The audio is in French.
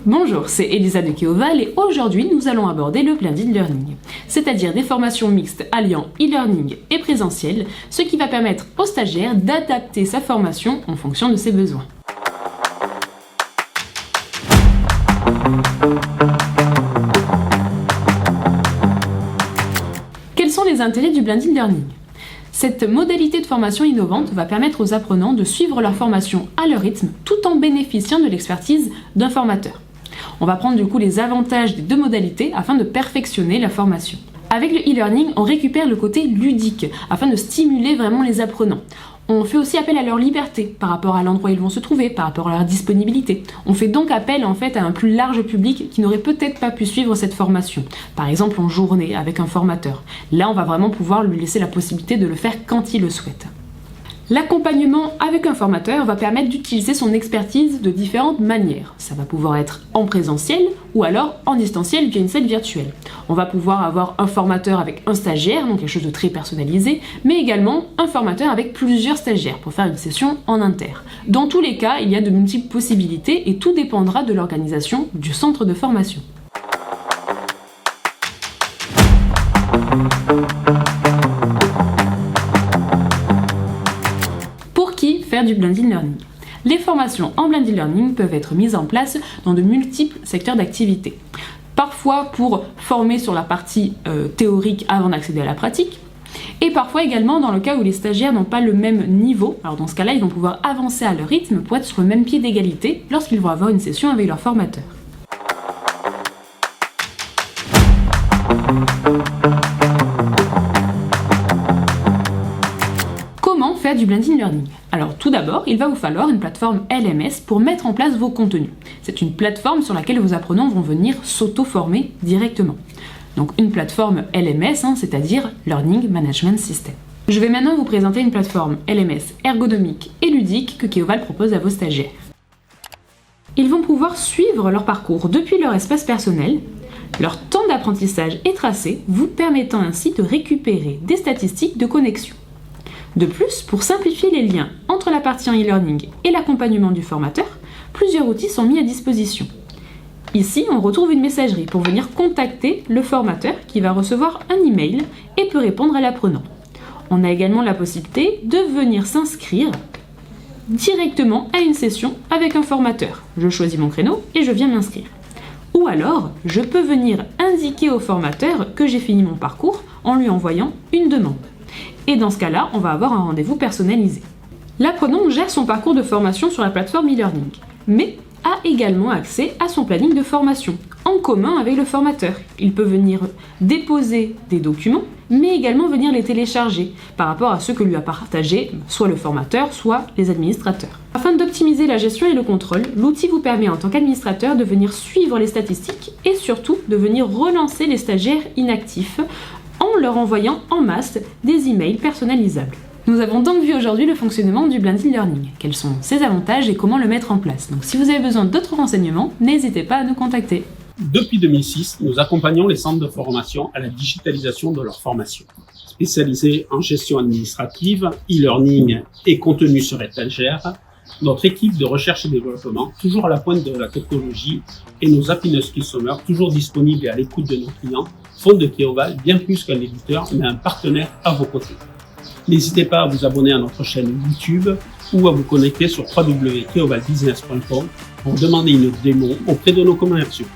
Bonjour, c'est Elisa de Keoval et aujourd'hui nous allons aborder le blended learning, c'est-à-dire des formations mixtes alliant e-learning et présentiel, ce qui va permettre au stagiaire d'adapter sa formation en fonction de ses besoins. Quels sont les intérêts du blended learning ? Cette modalité de formation innovante va permettre aux apprenants de suivre leur formation à leur rythme tout en bénéficiant de l'expertise d'un formateur. On va prendre du coup les avantages des deux modalités afin de perfectionner la formation. Avec le e-learning, on récupère le côté ludique afin de stimuler vraiment les apprenants. On fait aussi appel à leur liberté par rapport à l'endroit où ils vont se trouver, par rapport à leur disponibilité. On fait donc appel à un plus large public qui n'aurait peut-être pas pu suivre cette formation. Par exemple en journée avec un formateur. Là, on va vraiment pouvoir lui laisser la possibilité de le faire quand il le souhaite. L'accompagnement avec un formateur va permettre d'utiliser son expertise de différentes manières. Ça va pouvoir être en présentiel ou alors en distanciel via une salle virtuelle. On va pouvoir avoir un formateur avec un stagiaire, donc quelque chose de très personnalisé, mais également un formateur avec plusieurs stagiaires pour faire une session en inter. Dans tous les cas, il y a de multiples possibilités et tout dépendra de l'organisation du centre de formation. Faire du blended learning. Les formations en blended learning peuvent être mises en place dans de multiples secteurs d'activité. Parfois pour former sur la partie théorique avant d'accéder à la pratique, et parfois également dans le cas où les stagiaires n'ont pas le même niveau. Alors dans ce cas-là, ils vont pouvoir avancer à leur rythme pour être sur le même pied d'égalité lorsqu'ils vont avoir une session avec leur formateur. Comment faire du blended learning ? Alors tout d'abord, il va vous falloir une plateforme LMS pour mettre en place vos contenus. C'est une plateforme sur laquelle vos apprenants vont venir s'auto-former directement. Donc une plateforme LMS, c'est-à-dire Learning Management System. Je vais maintenant vous présenter une plateforme LMS ergonomique et ludique que Keoval propose à vos stagiaires. Ils vont pouvoir suivre leur parcours depuis leur espace personnel. Leur temps d'apprentissage est tracé, vous permettant ainsi de récupérer des statistiques de connexion. De plus, pour simplifier les liens entre la partie en e-learning et l'accompagnement du formateur, plusieurs outils sont mis à disposition. Ici, on retrouve une messagerie pour venir contacter le formateur qui va recevoir un email et peut répondre à l'apprenant. On a également la possibilité de venir s'inscrire directement à une session avec un formateur. Je choisis mon créneau et je viens m'inscrire. Ou alors, je peux venir indiquer au formateur que j'ai fini mon parcours en lui envoyant une demande. Et dans ce cas-là, on va avoir un rendez-vous personnalisé. L'apprenant gère son parcours de formation sur la plateforme e-learning, mais a également accès à son planning de formation, en commun avec le formateur. Il peut venir déposer des documents, mais également venir les télécharger par rapport à ceux que lui a partagés soit le formateur, soit les administrateurs. Afin d'optimiser la gestion et le contrôle, l'outil vous permet en tant qu'administrateur de venir suivre les statistiques et surtout de venir relancer les stagiaires inactifs en leur envoyant en masse des emails personnalisables. Nous avons donc vu aujourd'hui le fonctionnement du blended learning. Quels sont ses avantages et comment le mettre en place. Donc si vous avez besoin d'autres renseignements, n'hésitez pas à nous contacter. Depuis 2006, nous accompagnons les centres de formation à la digitalisation de leur formation. Spécialisés en gestion administrative, e-learning et contenu sur étagère, notre équipe de recherche et développement, toujours à la pointe de la technologie, et nos happiness customers, toujours disponibles et à l'écoute de nos clients, font de Keoval bien plus qu'un éditeur, mais un partenaire à vos côtés. N'hésitez pas à vous abonner à notre chaîne YouTube ou à vous connecter sur www.keovalbusiness.com pour demander une démo auprès de nos commerciaux.